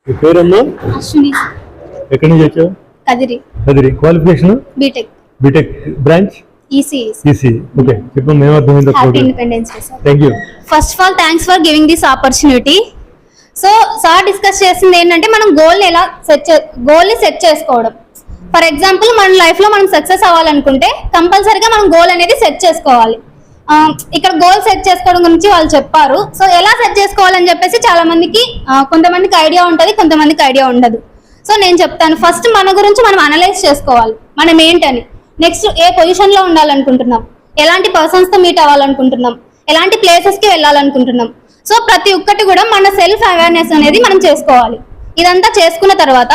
మీ పేరమ్మా? అశ్విని. ఎక్కడి నుంచి వచ్చావు? Kadiri. Kadiri. Qualification? B Tech. B Tech branch? EC. Okay, చెప్పండి ఏం అర్థమైందో. Happy independence day sir. Thank you. First of all thanks for giving this opportunity. So sir discuss చేసింది ఏంటంటే మనం గోల్ని ఎలా సెట్ చేసుకోవడం. ఫర్ ఎగ్జాంపుల్ మన లైఫ్లో మనం సక్సెస్ అవ్వాలనుకుంటే కంపల్సరీగా మనం గోల్ అనేది సెట్ చేసుకోవాలి. ఇక్కడ గోల్ సెట్ చేసుకోవడం గురించి వాళ్ళు చెప్పారు. సో ఎలా సెట్ చేసుకోవాలని చెప్పేసి చాలా మందికి కొంతమందికి ఐడియా ఉంటుంది, కొంతమందికి ఐడియా ఉండదు. సో నేను చెప్తాను. ఫస్ట్ మన గురించి మనం అనలైజ్ చేసుకోవాలి, మనం ఏంటని. నెక్స్ట్ ఏ పొజిషన్లో ఉండాలనుకుంటున్నాం, ఎలాంటి పర్సన్స్తో మీట్ అవ్వాలనుకుంటున్నాం, ఎలాంటి ప్లేసెస్కి వెళ్ళాలనుకుంటున్నాం. సో ప్రతి ఒక్కటి కూడా మన సెల్ఫ్ అవేర్నెస్ అనేది మనం చేసుకోవాలి. ఇదంతా చేసుకున్న తర్వాత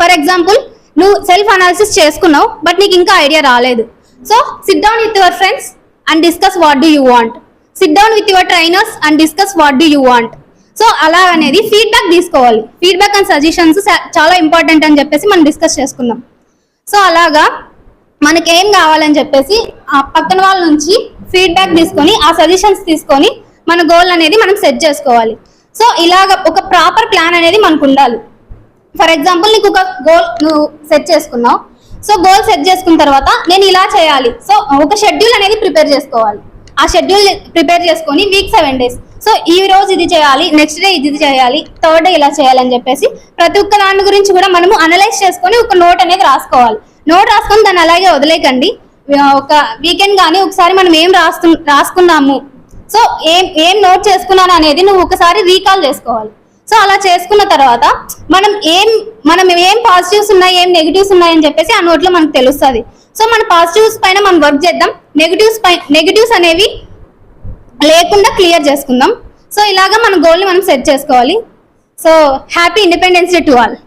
ఫర్ ఎగ్జాంపుల్ నువ్వు సెల్ఫ్ అనాలిసిస్ చేసుకున్నావు, బట్ నీకు ఇంకా ఐడియా రాలేదు. So SIT down with your friends and discuss what do you want. Sit down with your trainers and discuss what do you want. So అలా అనేది ఫీడ్బ్యాక్ తీసుకోవాలి. Feedback and suggestions చాలా important అని చెప్పేసి మనం డిస్కస్ చేసుకుందాం. So అలాగా మనకి ఏం కావాలని చెప్పేసి ఆ పక్కన వాళ్ళ నుంచి ఫీడ్బ్యాక్ తీసుకొని ఆ సజెషన్స్ తీసుకొని మన గోల్ అనేది మనం సెట్ చేసుకోవాలి. సో ఇలాగ ఒక ప్రాపర్ ప్లాన్ అనేది మనకు ఉండాలి. ఫర్ ఎగ్జాంపుల్ నీకు ఒక గోల్ నువ్వు సెట్ చేసుకున్నావు. సో గోల్ సెట్ చేసుకున్న తర్వాత నేను ఇలా చేయాలి. సో ఒక షెడ్యూల్ అనేది ప్రిపేర్ చేసుకోవాలి. ఆ షెడ్యూల్ ప్రిపేర్ చేసుకొని వీక్ 7 days. సో ఈ రోజు ఇది చేయాలి, నెక్స్ట్ డే ఇది చేయాలి, థర్డ్ డే ఇలా చేయాలని చెప్పేసి ప్రతి ఒక్క దాని గురించి కూడా మనము అనలైజ్ చేసుకొని ఒక నోట్ అనేది రాసుకోవాలి. నోట్ రాసుకొని దాన్ని అలాగే వదిలేకండి. ఒక వీకెండ్ కానీ ఒకసారి మనం ఏం రాసుకున్నాము, సో ఏం నోట్ చేసుకున్నాను అనేది నువ్వు ఒకసారి రీకాల్ చేసుకోవాలి. సో అలా చేసుకున్న తర్వాత మనం ఏం పాజిటివ్స్ ఉన్నాయి, ఏం నెగిటివ్స్ ఉన్నాయని చెప్పేసి ఆ నోట్లో మనకు తెలుస్తుంది. సో మన పాజిటివ్స్ పైన మనం వర్క్ చేద్దాం, నెగిటివ్స్ అనేవి లేకుండా క్లియర్ చేసుకుందాం. సో ఇలాగా మన గోల్ని మనం సెట్ చేసుకోవాలి. So happy independence day to all.